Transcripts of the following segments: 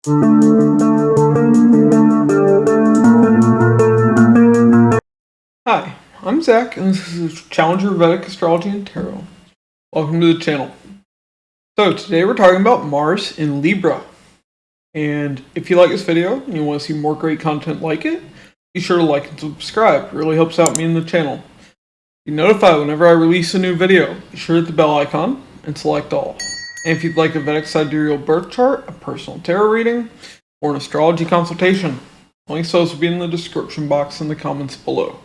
Hi, I'm Zach, and this is Challenger Vedic Astrology and Tarot. Welcome to the channel. So today we're talking about Mars in Libra. And if you like this video and you want to see more great content like it, be sure to like and subscribe. It really helps out me and the channel. Be notified whenever I release a new video. Be sure to hit the bell icon and select all. And if you'd like a Vedic Sidereal birth chart, a personal tarot reading, or an astrology consultation, links to those will be in the description box and the comments below.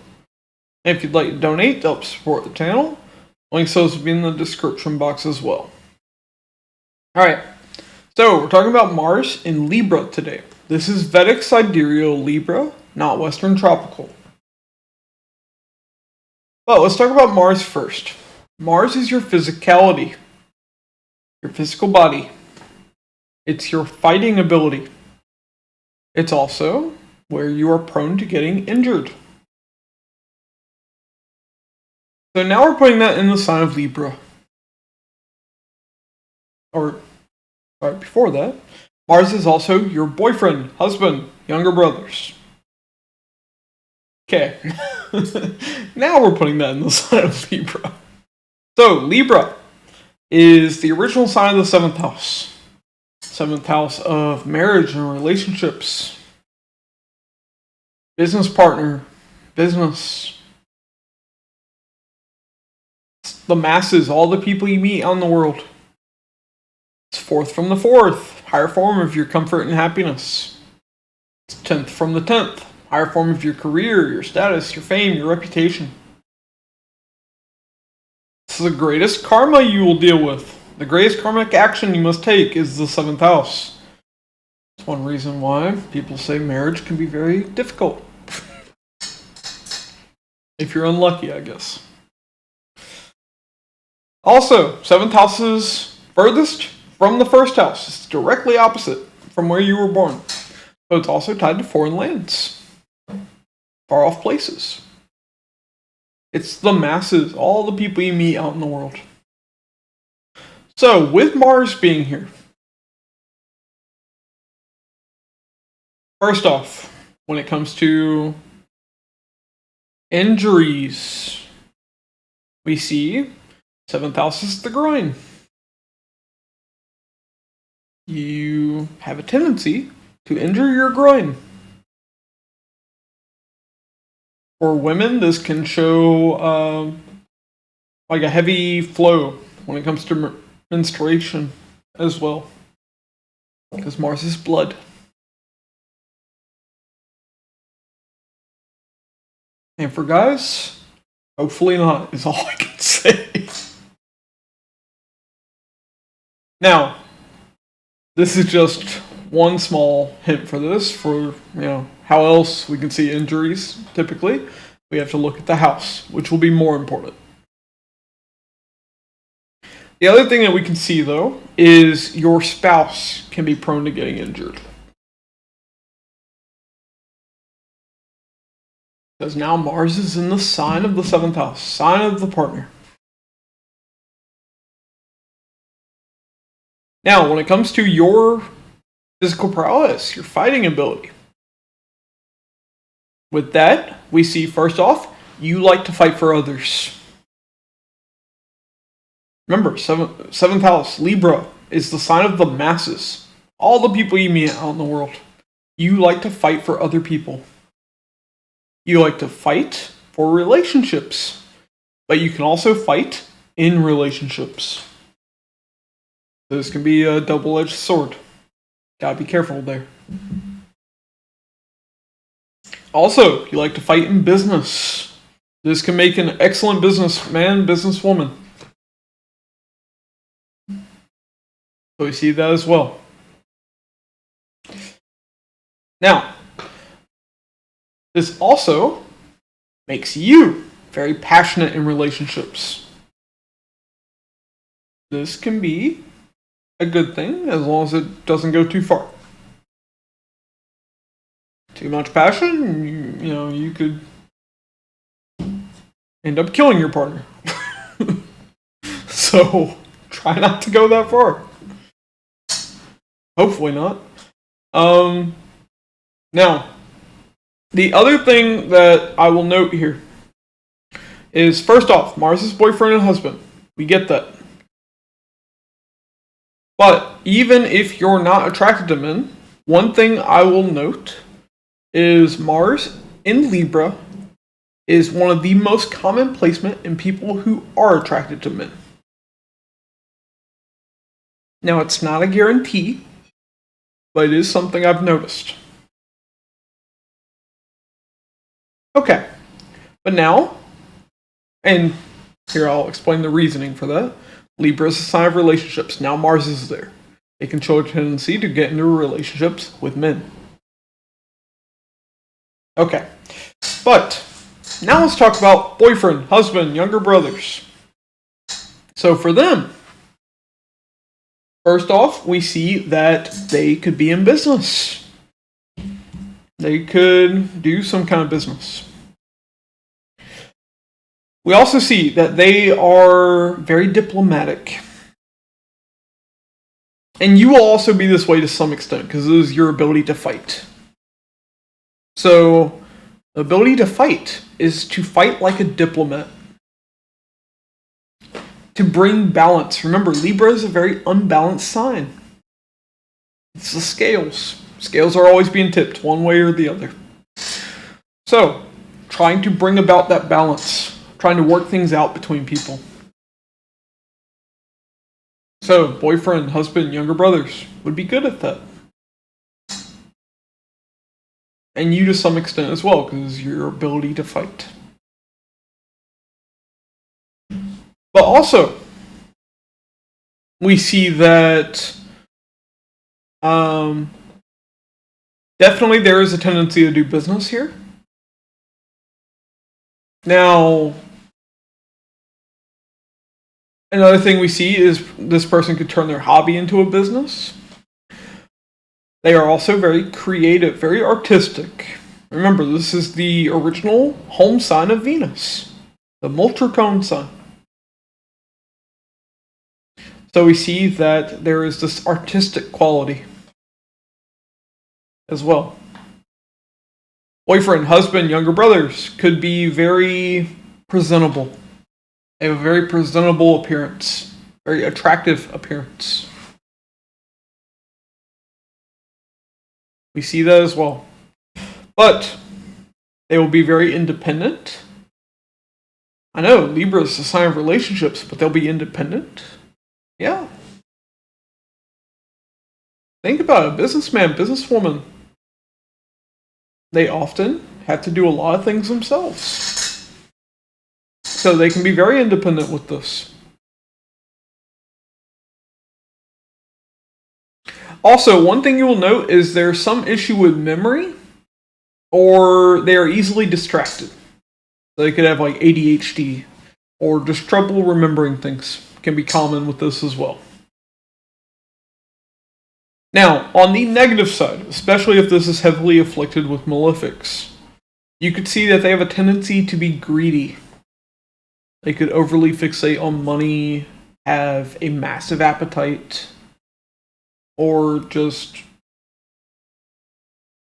And if you'd like to donate to help support the channel, links to those will be in the description box as well. Alright, so we're talking about Mars in Libra today. This is Vedic Sidereal Libra, not Western Tropical. But let's talk about Mars first. Mars is your physicality, your physical body. It's your fighting ability. It's also where you are prone to getting injured. So now we're putting that in the sign of Libra. Or, right before that, Mars is also your boyfriend, husband, younger brothers. Okay. Now we're putting that in the sign of Libra. So, Libra is the original sign of the 7th house. 7th house of marriage and relationships. Business partner. Business. The masses, all the people you meet out in the world. It's 4th from the 4th, higher form of your comfort and happiness. It's 10th from the 10th, higher form of your career, your status, your fame, your reputation. This is the greatest karma you will deal with. The greatest karmic action you must take is the 7th house. It's one reason why people say marriage can be very difficult. If you're unlucky, I guess. Also, 7th house is furthest from the 1st house. It's directly opposite from where you were born. But it's also tied to foreign lands. Far off places. It's the masses, all the people you meet out in the world. So, with Mars being here, first off, when it comes to injuries, we see 7th house is the groin. You have a tendency to injure your groin. For women, this can show like a heavy flow when it comes to menstruation as well, because Mars is blood. And for guys, hopefully not, is all I can say. Now, this is just one small hint for this, for how else we can see injuries typically. We have to look at the house, which will be more important. The other thing that we can see, though, is your spouse can be prone to getting injured. Because now Mars is in the sign of the 7th house, sign of the partner. Now, when it comes to your physical prowess, your fighting ability, with that, we see first off, you like to fight for others. Remember, 7th house, Libra, is the sign of the masses. All the people you meet out in the world. You like to fight for other people. You like to fight for relationships. But you can also fight in relationships. This can be a double-edged sword. Gotta be careful there. Also, you like to fight in business. This can make an excellent businessman, businesswoman. So we see that as well. Now, this also makes you very passionate in relationships. This can be a good thing as long as it doesn't go too far. Too much passion, you could end up killing your partner. So try not to go that far. Hopefully not. Now, the other thing that I will note here is, first off, Mars is boyfriend and husband. We get that. But even if you're not attracted to men, one thing I will note is Mars in Libra is one of the most common placement in people who are attracted to men. Now, it's not a guarantee, but it is something I've noticed. Okay, but now, and here I'll explain the reasoning for that. Libra is a sign of relationships. Now Mars is there. It can show a tendency to get into relationships with men. Okay, but now let's talk about boyfriend, husband, younger brothers. So for them, first off, we see that they could be in business. They could do some kind of business. We also see that they are very diplomatic. And you will also be this way to some extent, because it is your ability to fight. So, the ability to fight is to fight like a diplomat. To bring balance. Remember, Libra is a very unbalanced sign. It's the scales. Scales are always being tipped one way or the other. So, trying to bring about that balance. Trying to work things out between people. So, boyfriend, husband, younger brothers would be good at that. And you to some extent as well, because your ability to fight. But also, we see that definitely there is a tendency to do business here. Now, another thing we see is this person could turn their hobby into a business. They are also very creative, very artistic. Remember, this is the original home sign of Venus, the Multricone sign. So we see that there is this artistic quality as well. Boyfriend, husband, younger brothers could be very presentable. They have a very presentable appearance, very attractive appearance. We see that as well. But they will be very independent. I know Libra is a sign of relationships, but they'll be independent. Yeah. Think about it. Businessman, businesswoman. They often have to do a lot of things themselves. So they can be very independent with this. Also, one thing you will note is there's some issue with memory, or they are easily distracted. They could have like ADHD, or just trouble remembering things. Can be common with this as well. Now, on the negative side, especially if this is heavily afflicted with malefics, you could see that they have a tendency to be greedy. They could overly fixate on money, have a massive appetite, or just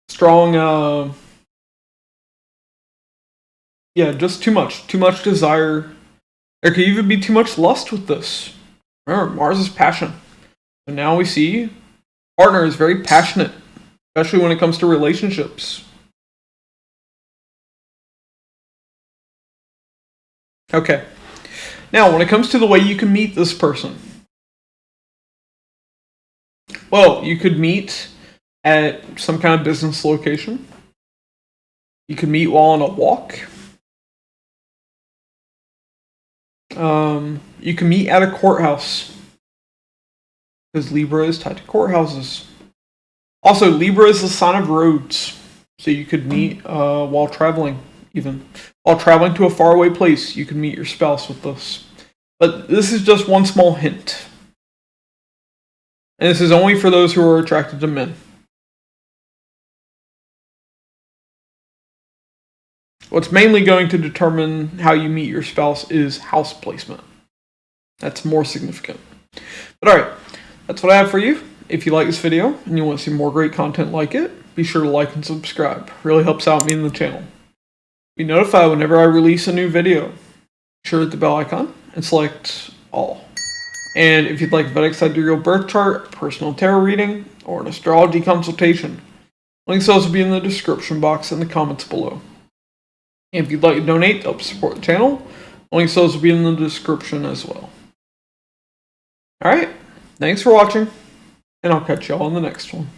strong, just too much desire. There could even be too much lust with this. Remember, Mars is passion. And now we see partner is very passionate, especially when it comes to relationships. Okay. Now, when it comes to the way you can meet this person, well, you could meet at some kind of business location. You could meet while on a walk. You can meet at a courthouse, because Libra is tied to courthouses. Also, Libra is the sign of roads, so you could meet while traveling, even. While traveling to a faraway place, you can meet your spouse with this. But this is just one small hint. And this is only for those who are attracted to men. What's mainly going to determine how you meet your spouse is house placement. That's more significant. But alright, that's what I have for you. if you like this video and you want to see more great content like it, be sure to like and subscribe. It really helps out me and the channel. Be notified whenever I release a new video. Be sure to hit the bell icon and select all. And if you'd like a Vedic Sidereal birth chart, personal tarot reading, or an astrology consultation, links will also be in the description box and the comments below. And if you'd like to donate to help support the channel, links will also be in the description as well. Alright, thanks for watching, and I'll catch y'all on the next one.